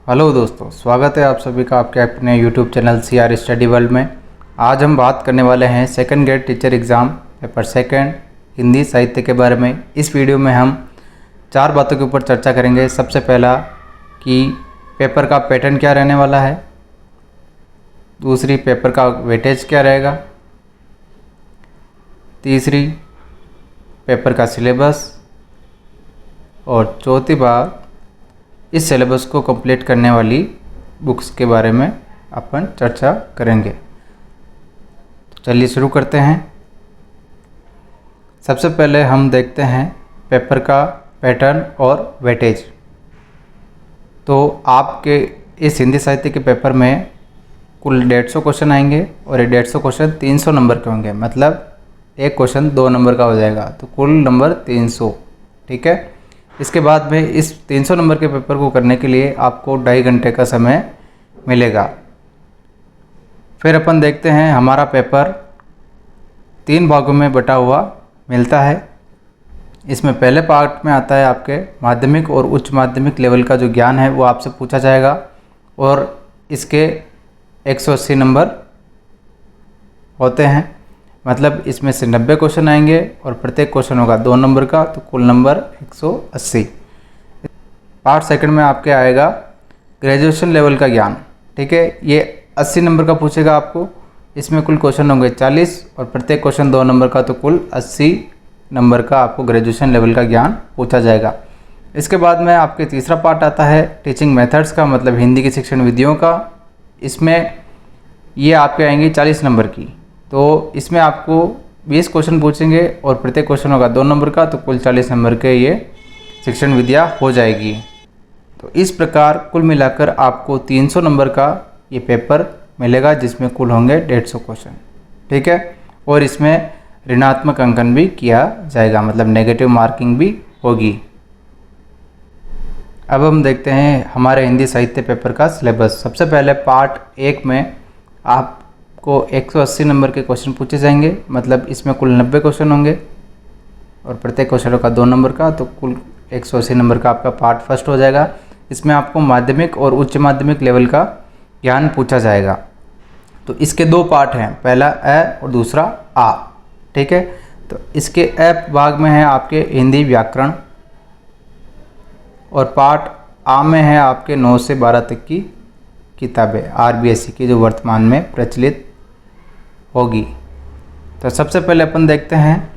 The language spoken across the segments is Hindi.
हेलो दोस्तों, स्वागत है आप सभी का आपके अपने YouTube channel CR study world में। आज हम बात करने वाले हैं second grade teacher exam paper second Hindi साहित्य के बारे में। इस वीडियो में हम 4 बातों के ऊपर चर्चा करेंगे। सबसे पहला कि पेपर का पैटर्न क्या रहने वाला है, दूसरी पेपर का वेटेज क्या रहेगा, तीसरी पेपर का सिलेबस, और चौथी बात इस सिलेबस को कंप्लीट करने वाली बुक्स के बारे में अपन चर्चा करेंगे। तो चलिए शुरू करते हैं। सबसे पहले हम देखते हैं पेपर का पैटर्न और वेटेज। तो आपके इस हिंदी साहित्य के पेपर में कुल 150 क्वेश्चन आएंगे और ये 150 क्वेश्चन 300 नंबर के होंगे, मतलब एक क्वेश्चन 2 नंबर का हो जाएगा, तो कुल नंबर 300। ठीक है। इसके बाद में इस 300 नंबर के पेपर को करने के लिए आपको 2.5 घंटे का समय मिलेगा। फिर अपन देखते हैं हमारा पेपर 3 भागों में बटा हुआ मिलता है। इसमें पहले पार्ट में आता है आपके माध्यमिक और उच्च माध्यमिक लेवल का जो ज्ञान है वो आपसे पूछा जाएगा और इसके 180 नंबर होते हैं, मतलब इसमें से 90 क्वेश्चन आएंगे और प्रत्येक क्वेश्चन होगा 2 नंबर का, तो कुल नंबर 180। पार्ट सेकंड में आपके आएगा ग्रेजुएशन लेवल का ज्ञान। ठीक है, ये 80 नंबर का पूछेगा आपको। इसमें कुल क्वेश्चन होंगे 40 और प्रत्येक क्वेश्चन 2 नंबर का, तो कुल 80 नंबर का आपको ग्रेजुएशन लेवल का ज्ञान पूछा जाएगा। इसके बाद में आपके तीसरा पार्ट आता है टीचिंग मेथड्स का, मतलब हिंदी की शिक्षण विधियों का। इसमें ये आपके आएंगी 40 नंबर की, तो इसमें आपको 20 क्वेश्चन पूछेंगे और प्रत्येक क्वेश्चन होगा 2 नंबर का, तो कुल 40 नंबर के ये शिक्षण विद्या हो जाएगी। तो इस प्रकार कुल मिलाकर आपको 300 नंबर का ये पेपर मिलेगा, जिसमें कुल होंगे 150 क्वेश्चन। ठीक है, और इसमें ऋणात्मक अंकन भी किया जाएगा, मतलब नेगेटिव मार्किंग भी होगी। अब हम देखते हैं हमारे हिंदी साहित्य पेपर का सिलेबस। सबसे पहले पार्ट 1 में आपको 180 नंबर के क्वेश्चन पूछे जाएंगे, मतलब इसमें कुल 90 क्वेश्चन होंगे और प्रत्येक क्वेश्चन का 2 नंबर का, तो कुल 180 नंबर का आपका पार्ट फर्स्ट हो जाएगा। इसमें आपको माध्यमिक और उच्च माध्यमिक लेवल का ज्ञान पूछा जाएगा। तो इसके 2 पार्ट हैं, पहला अ और दूसरा आ। ठीक है, तो इसके अ भाग में है आपके हिंदी व्याकरण और पार्ट आ में है आपके 9 से 12 तक की किताबें RBSE की, जो वर्तमान में प्रचलित होगी। तो सबसे पहले अपन देखते हैं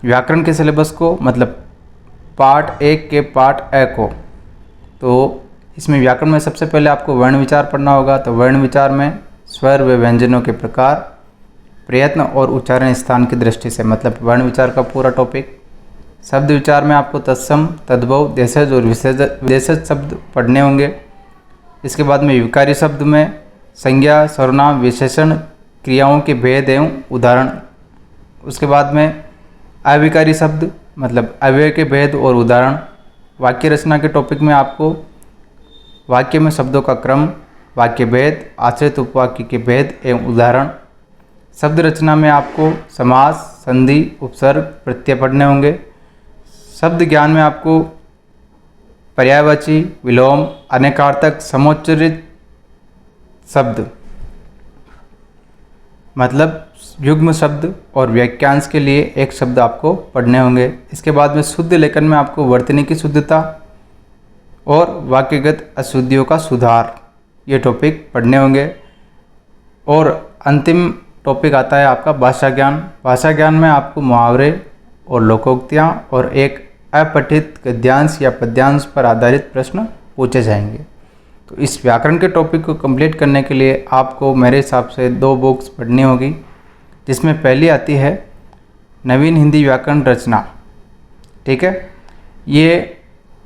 व्याकरण के सिलेबस को, मतलब पार्ट 1 के पार्ट अ को। तो इसमें व्याकरण में सबसे पहले आपको वर्ण विचार पढ़ना होगा। तो वर्ण विचार में स्वर व व्यंजनों के प्रकार, प्रयत्न और उच्चारण स्थान की दृष्टि से, मतलब वर्ण विचार का पूरा टॉपिक। शब्द विचार में आपको तत्सम, तद्भव, देशज और विशेषज शब्द पढ़ने होंगे। इसके बाद में विकारी शब्द में संज्ञा, सर्वनाम, विशेषण, क्रियाओं के भेद एवं उदाहरण। उसके बाद में अविकारी शब्द, मतलब अव्यय के भेद और उदाहरण। वाक्य रचना के टॉपिक में आपको वाक्य में शब्दों का क्रम, वाक्य भेद, आश्रित उपवाक्य के भेद एवं उदाहरण। शब्द रचना में आपको समास, संधि, उपसर्ग, प्रत्यय पढ़ने होंगे। शब्द ज्ञान में आपको पर्यायवाची, विलोम, अनेकार्थक, समोच्चरित शब्द, मतलब युग्म शब्द और वाक्यांश के लिए एक शब्द आपको पढ़ने होंगे। इसके बाद में शुद्ध लेखन में आपको वर्तनी की शुद्धता और वाक्यगत अशुद्धियों का सुधार, ये टॉपिक पढ़ने होंगे। और अंतिम टॉपिक आता है आपका भाषा ज्ञान। भाषा ज्ञान में आपको मुहावरे और लोकोक्तियाँ और एक अपठित गद्यांश या पद्यांश पर आधारित प्रश्न पूछे जाएंगे। तो इस व्याकरण के टॉपिक को कंप्लीट करने के लिए आपको मेरे हिसाब से 2 बुक्स पढ़नी होगी, जिसमें पहली आती है नवीन हिंदी व्याकरण रचना। ठीक है, ये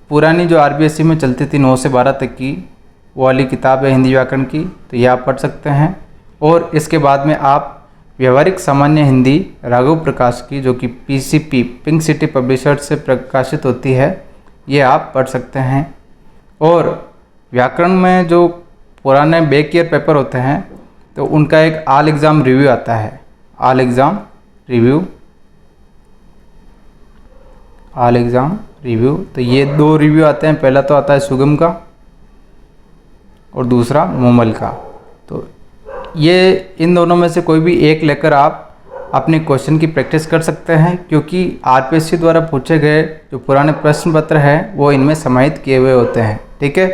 पुरानी जो RBSE में चलती थी 9 से 12 तक की, वो वाली किताब है हिंदी व्याकरण की, तो ये आप पढ़ सकते हैं। और इसके बाद में आप व्यवहारिक सामान्य हिंदी राघव प्रकाश की, जो कि PCP पिंक सिटी पब्लिशर्स से प्रकाशित होती है, ये आप पढ़ सकते हैं। और व्याकरण में जो पुराने बैक ईयर पेपर होते हैं, तो उनका एक ऑल एग्ज़ाम रिव्यू आता है, ऑल एग्ज़ाम रिव्यू। तो ये 2 रिव्यू आते हैं। पहला तो आता है सुगम का और दूसरा मूमल का। तो ये इन दोनों में से कोई भी एक लेकर आप अपने क्वेश्चन की प्रैक्टिस कर सकते हैं, क्योंकि आरपीएससी द्वारा पूछे गए जो पुराने प्रश्न पत्र हैं वो इनमें समाहित किए हुए होते हैं। ठीक है,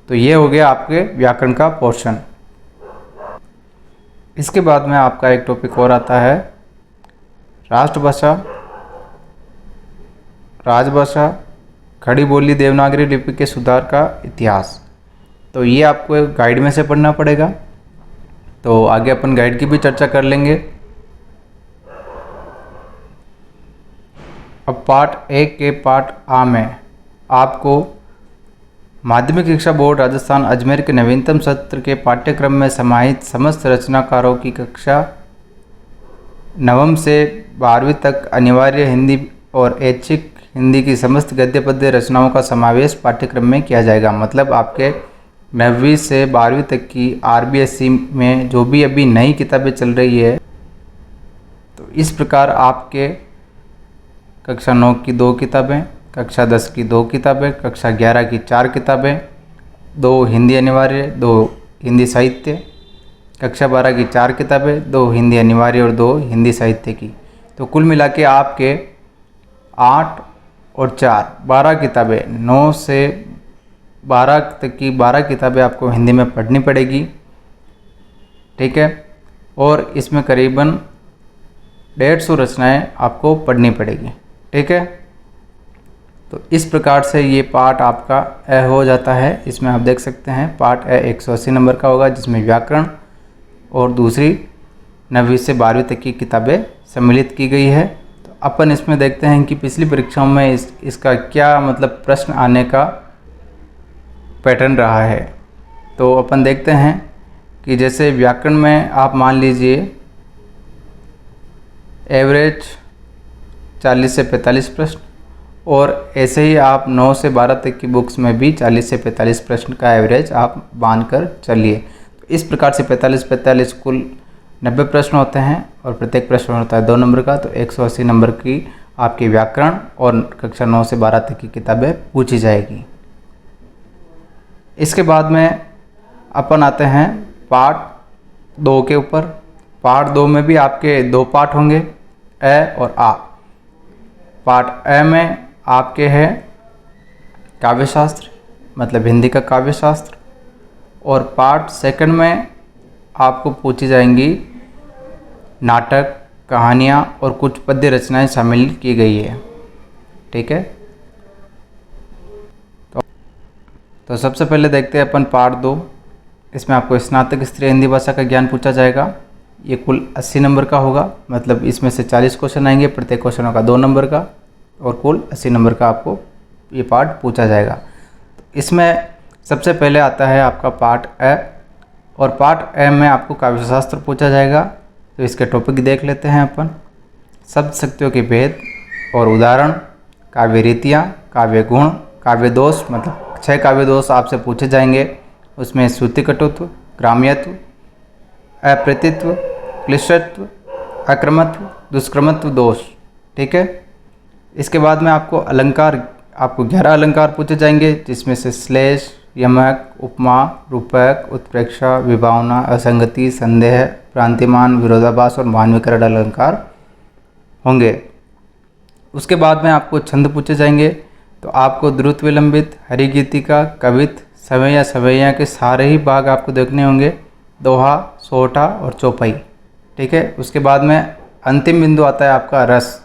तो ये हो गया आपके व्याकरण का पोर्शन। इसके बाद में आपका एक टॉपिक और आता है राष्ट्रभाषा, राजभाषा, खड़ी बोली देवनागरी लिपि के सुधार का इतिहास। तो ये आपको गाइड में से पढ़ना पड़ेगा। तो आगे अपन गाइड की भी चर्चा कर लेंगे। अब पार्ट 1 के पार्ट आ में आपको माध्यमिक शिक्षा बोर्ड राजस्थान अजमेर के नवीनतम सत्र के पाठ्यक्रम में समाहित समस्त रचनाकारों की कक्षा 9वीं से 12वीं तक अनिवार्य हिंदी और ऐच्छिक हिंदी की समस्त गद्य पद्य रचनाओं का समावेश पाठ्यक्रम में किया जाएगा। मतलब आपके 9वीं से 12वीं तक की आरबीएससी में जो भी अभी नई किताबें चल रही है, तो इस प्रकार आपके कक्षा 9 की 2 किताबें, कक्षा 10 की 2 किताबें, कक्षा 11 की 4 किताबें, 2 हिंदी अनिवार्य, 2 हिंदी साहित्य, कक्षा 12 की 4 किताबें, 2 हिंदी अनिवार्य और 2 हिंदी साहित्य की। तो कुल मिला के आपके 8 और 4 12 किताबें, 9 से 12 तक की 12 किताबें आपको हिंदी में पढ़नी पड़ेगी। ठीक है, और इसमें करीबन 150 रचनाएं आपको पढ़नी पड़ेगी। ठीक है, तो इस प्रकार से ये पार्ट आपका ए हो जाता है। इसमें आप देख सकते हैं पार्ट ए 180 नंबर का होगा, जिसमें व्याकरण और दूसरी 9वीं से 12वीं तक की किताबें सम्मिलित की गई है। तो अपन इसमें देखते हैं कि पिछली परीक्षाओं में इसका क्या मतलब प्रश्न आने का पैटर्न रहा है। तो अपन देखते हैं कि जैसे व्याकरण में आप मान लीजिए एवरेज 40 से 45 प्रश्न, और ऐसे ही आप 9 से 12 तक की बुक्स में भी 40 से 45 प्रश्न का एवरेज आप बांध कर चलिए। तो इस प्रकार से 45 कुल 90 प्रश्न होते हैं, और प्रत्येक प्रश्न होता है 2 नंबर का। तो 180 नंबर की आपकी व्याकरण और कक्षा 9 से 12 तक की किताबें पूछी जाएगी। इसके बाद में अपन आते हैं पार्ट 2 के ऊपर। पार्ट 2 में भी आपके 2 पार्ट होंगे, ए और आ। पार्ट ए में आपके है काव्यशास्त्र, मतलब हिंदी का काव्यशास्त्र, और पार्ट 2 में आपको पूछी जाएंगी नाटक, कहानियाँ और कुछ पद्य रचनाएं शामिल की गई है। ठीक है, तो सबसे पहले देखते हैं अपन पार्ट 2। इसमें आपको स्नातक स्तरीय हिंदी भाषा का ज्ञान पूछा जाएगा। ये कुल 80 नंबर का होगा, मतलब इसमें से 40 क्वेश्चन आएंगे, प्रत्येक क्वेश्चन होगा 2 नंबर का, और कुल 80 नंबर का आपको ये पार्ट पूछा जाएगा। तो इसमें सबसे पहले आता है आपका पार्ट ए, और पार्ट ए में आपको काव्यशास्त्र पूछा जाएगा। तो इसके टॉपिक देख लेते हैं अपन। शब्द शक्तियों के भेद और उदाहरण, काव्य रीतियाँ, काव्य गुण, काव्य दोष, मतलब 6 काव्य दोष आपसे पूछे जाएंगे। उसमें श्रुति कटुत्व, ग्राम्यत्व, अप्रतित्व, क्लिष्टत्व, अक्रमत्व, दुष्क्रमत्व दोष। ठीक है, इसके बाद में आपको अलंकार, आपको 11 अलंकार पूछे जाएंगे, जिसमें से श्लेष, यमक, उपमा, रूपक, उत्प्रेक्षा, विभावना, असंगति, संदेह, प्रांतिमान, विरोधाभास और मानवीकरण अलंकार होंगे। उसके बाद में आपको छंद पूछे जाएंगे। तो आपको द्रुत विलंबित, हरिगीतिका, कवित, सवैया, सवैया के सारे ही भाग आपको देखने होंगे, दोहा, सोहठा और चौपाई। ठीक है, उसके बाद में अंतिम बिंदु आता है आपका रस।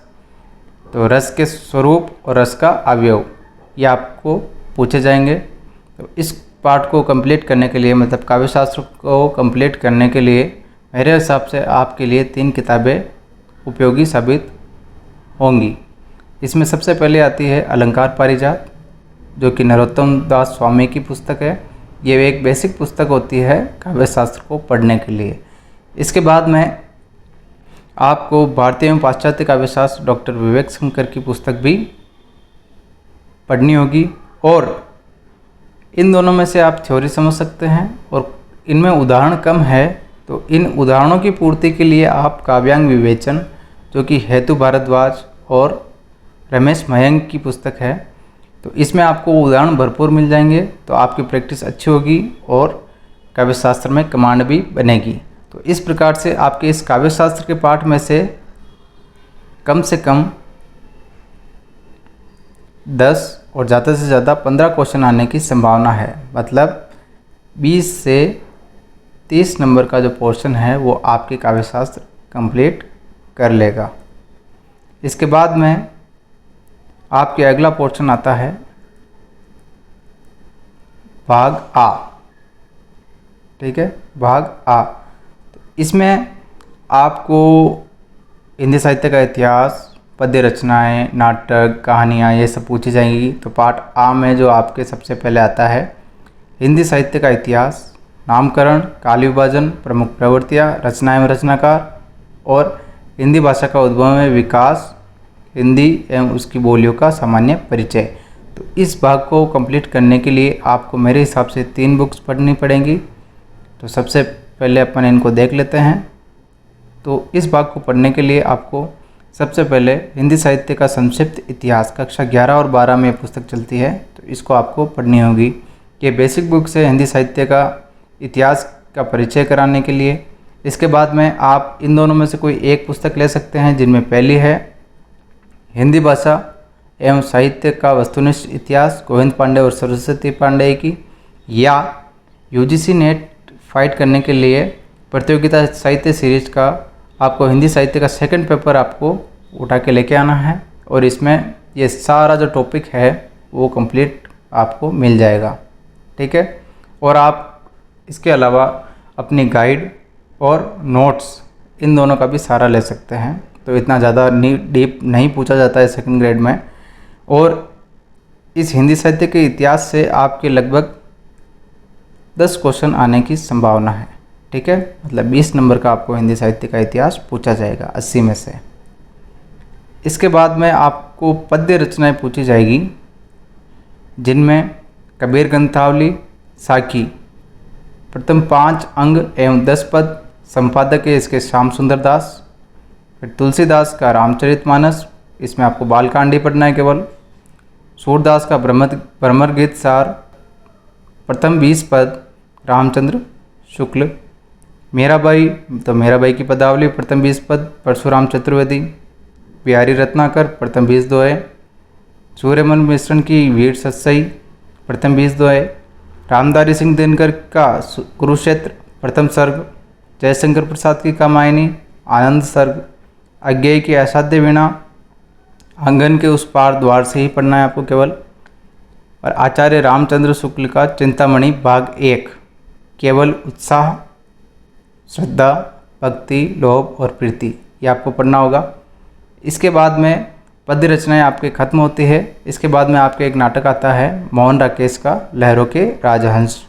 तो रस के स्वरूप और रस का अवयव ये आपको पूछे जाएंगे। तो इस पार्ट को कंप्लीट करने के लिए, मतलब काव्यशास्त्र को कंप्लीट करने के लिए मेरे हिसाब से आपके लिए 3 किताबें उपयोगी साबित होंगी। इसमें सबसे पहले आती है अलंकार पारिजात, जो कि नरोत्तम दास स्वामी की पुस्तक है। ये एक बेसिक पुस्तक होती है काव्यशास्त्र को पढ़ने के लिए। इसके बाद में आपको भारतीय एवं पाश्चात्य काव्यशास्त्र डॉक्टर विवेक शंकर की पुस्तक भी पढ़नी होगी, और इन दोनों में से आप थ्योरी समझ सकते हैं, और इनमें उदाहरण कम है। तो इन उदाहरणों की पूर्ति के लिए आप काव्यांग विवेचन, जो कि हेतु भारद्वाज और रमेश मयंक की पुस्तक है, तो इसमें आपको उदाहरण भरपूर मिल जाएंगे, तो आपकी प्रैक्टिस अच्छी होगी और काव्य शास्त्र में कमांड भी बनेगी। तो इस प्रकार से आपके इस काव्य शास्त्र के पाठ में से कम 10 और ज़्यादा से ज़्यादा 15 क्वेश्चन आने की संभावना है। मतलब 20 से 30 नंबर का जो पोर्शन है वो आपके काव्य शास्त्र कंप्लीट कर लेगा। इसके बाद में आपके अगला पोर्शन आता है भाग आ। ठीक है, भाग आ। तो इसमें आपको हिंदी साहित्य का इतिहास, पद्य रचनाएं, नाटक, कहानियाँ ये सब पूछी जाएंगी। तो पार्ट आ में जो आपके सबसे पहले आता है हिंदी साहित्य का इतिहास, नामकरण, काल विभाजन, प्रमुख प्रवृत्तियाँ, रचनाएं एवं रचनाकार और हिंदी भाषा का उद्भव में विकास, हिंदी एवं उसकी बोलियों का सामान्य परिचय। तो इस भाग को कंप्लीट करने के लिए आपको मेरे हिसाब से 3 बुक्स पढ़नी पड़ेंगी। तो सबसे पहले अपन इनको देख लेते हैं। तो इस भाग को पढ़ने के लिए आपको सबसे पहले हिंदी साहित्य का संक्षिप्त इतिहास, कक्षा 11 और 12 में पुस्तक चलती है, तो इसको आपको पढ़नी होगी। ये बेसिक बुक्स है हिंदी साहित्य का इतिहास का परिचय कराने के लिए। इसके बाद में आप इन दोनों में से कोई एक पुस्तक ले सकते हैं, जिनमें पहली है हिंदी भाषा एवं साहित्य का वस्तुनिष्ठ इतिहास, गोविंद पांडे और सरस्वती पांडे की, या यूजीसी नेट फाइट करने के लिए प्रतियोगिता साहित्य सीरीज का आपको हिंदी साहित्य का सेकंड पेपर आपको उठा के लेके आना है, और इसमें ये सारा जो टॉपिक है वो कंप्लीट आपको मिल जाएगा। ठीक है, और आप इसके अलावा अपनी गाइड और नोट्स इन दोनों का भी सहारा ले सकते हैं। तो इतना ज़्यादा डीप नहीं पूछा जाता है सेकंड ग्रेड में, और इस हिंदी साहित्य के इतिहास से आपके लगभग 10 क्वेश्चन आने की संभावना है। ठीक है, मतलब 20 नंबर का आपको हिंदी साहित्य का इतिहास पूछा जाएगा 80 में से। इसके बाद में आपको पद्य रचनाएं पूछी जाएगी, जिनमें कबीर ग्रंथावली, साखी, प्रथम 5 अंग एवं 10 पद, संपादक है इसके श्याम सुंदर दास। फिर तुलसीदास का रामचरितमानस, इसमें आपको बालकांड ही पढ़ना है केवल। सूरदास का भ्रमर गीत सार, प्रथम 20 पद रामचंद्र शुक्ल। मीराबाई, तो मीराबाई की पदावली प्रथम 20 पद परशुराम चतुर्वेदी। बिहारी रत्नाकर प्रथम 20 दोहे। सूर्यमल मिश्रण की वीर सत्सई प्रथम 20 दोहे। रामधारी सिंह दिनकर का कुरुक्षेत्र प्रथम सर्ग। जयशंकर प्रसाद की कामायनी आनंद सर्ग। अज्ञेय की असाध्य वीणा, आंगन के उस पार द्वार से ही पढ़ना है आपको केवल। और आचार्य रामचंद्र शुक्ल का चिंतामणि भाग 1, केवल उत्साह, श्रद्धा, भक्ति, लोभ और प्रीति, ये आपको पढ़ना होगा। इसके बाद में पद्य रचनाएं आपके खत्म होती है। इसके बाद में आपके एक नाटक आता है मोहन राकेश का लहरों के राजहंस।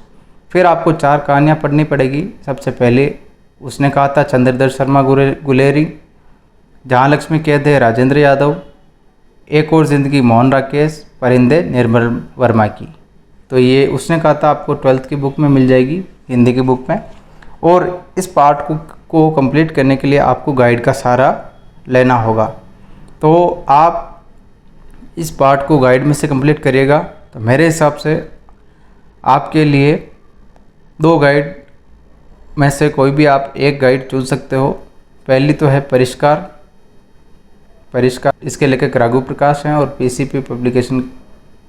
फिर आपको 4 कहानियाँ पढ़नी पड़ेगी। सबसे पहले उसने कहा था चंद्रधर शर्मा गुलेरी, जहाँ लक्ष्मी कैद है राजेंद्र यादव, एक और ज़िंदगी मोहन राकेश, परिंदे निर्मल वर्मा की। तो ये उसने कहा था आपको 12th की बुक में मिल जाएगी, हिंदी की बुक में। और इस पार्ट को कंप्लीट करने के लिए आपको गाइड का सहारा लेना होगा। तो आप इस पार्ट को गाइड में से कंप्लीट करिएगा। तो मेरे हिसाब से आपके लिए 2 गाइड में से कोई भी आप एक गाइड चुन सकते हो। पहली तो है परिष्कार, इसके लेखक राघु प्रकाश हैं और पीसीपी पब्लिकेशन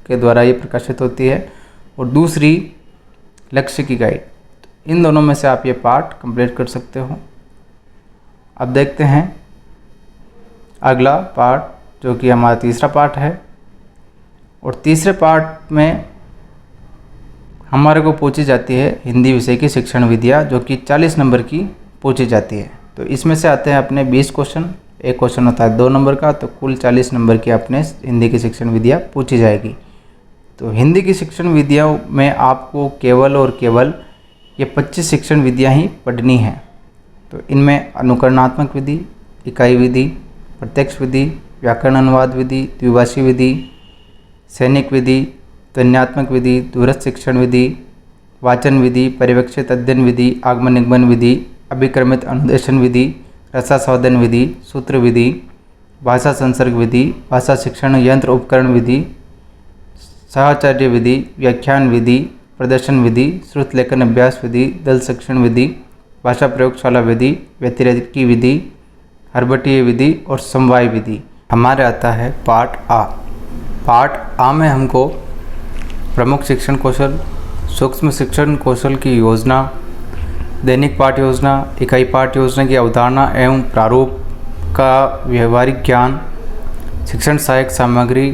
के द्वारा ये प्रकाशित होती है। और दूसरी लक्ष्य की गाइड। इन दोनों में से आप ये पार्ट कंप्लीट कर सकते हो। अब देखते हैं अगला पार्ट, जो कि हमारा तीसरा पार्ट है। और तीसरे पार्ट में हमारे को पूछी जाती है हिंदी विषय की शिक्षण विधियाँ, जो कि 40 नंबर की पूछी जाती है। तो इसमें से आते हैं अपने 20 क्वेश्चन, एक क्वेश्चन होता है 2 नंबर का, तो कुल 40 नंबर की अपने हिंदी की शिक्षण विधियाँ पूछी जाएगी। तो हिंदी की शिक्षण विधियों में आपको केवल और केवल ये 25 शिक्षण विधियाँ ही पढ़नी हैं। तो इनमें अनुकरणात्मक विधि, इकाई विधि, प्रत्यक्ष विधि, व्याकरण अनुवाद विधि, द्विभाषी विधि, सैनिक विधि, ध्वन्यात्मक विधि, दूरस्थ शिक्षण विधि, वाचन विधि, पर्यवेक्षित अध्ययन विधि, आगमन निगमन विधि, अभिक्रमित अनुदेशन विधि, रसास्वादन विधि, सूत्र विधि, भाषा संसर्ग विधि, भाषा शिक्षण यंत्र उपकरण विधि, साहचर्य विधि, व्याख्यान विधि, प्रदर्शन विधि, श्रुत लेखन अभ्यास विधि, दल शिक्षण विधि, भाषा प्रयोगशाला विधि, व्यतिरेकी विधि, हर्बटीय विधि और समवाय विधि। हमारे आता है पार्ट आ। पार्ट आ में हमको प्रमुख शिक्षण कौशल, सूक्ष्म शिक्षण कौशल की योजना, दैनिक पाठ योजना, इकाई पाठ योजना की अवधारणा एवं प्रारूप का व्यवहारिक ज्ञान, शिक्षण सहायक सामग्री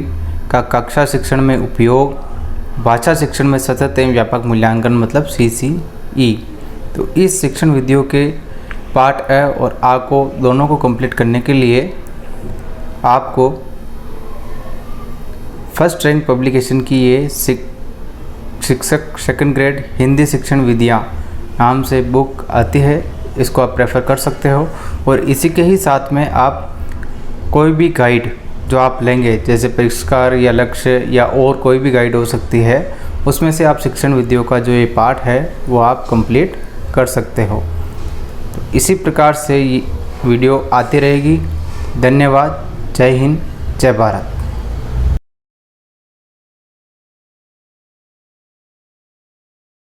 का कक्षा शिक्षण में उपयोग, भाषा शिक्षण में सतत एवं व्यापक मूल्यांकन मतलब CCE। तो इस शिक्षण विधियों के पार्ट ए और आ को दोनों को कंप्लीट करने के लिए आपको फर्स्ट रैंक पब्लिकेशन की ये शिक्षक सेकंड ग्रेड हिंदी शिक्षण विधियाँ नाम से बुक आती है, इसको आप प्रेफर कर सकते हो। और इसी के ही साथ में आप कोई भी गाइड जो आप लेंगे, जैसे परिष्कार या लक्ष्य या और कोई भी गाइड हो सकती है, उसमें से आप शिक्षण विधियों का जो ये पार्ट है वो आप कंप्लीट कर सकते हो। तो इसी प्रकार से ये वीडियो आती रहेगी। धन्यवाद। जय हिंद, जय भारत।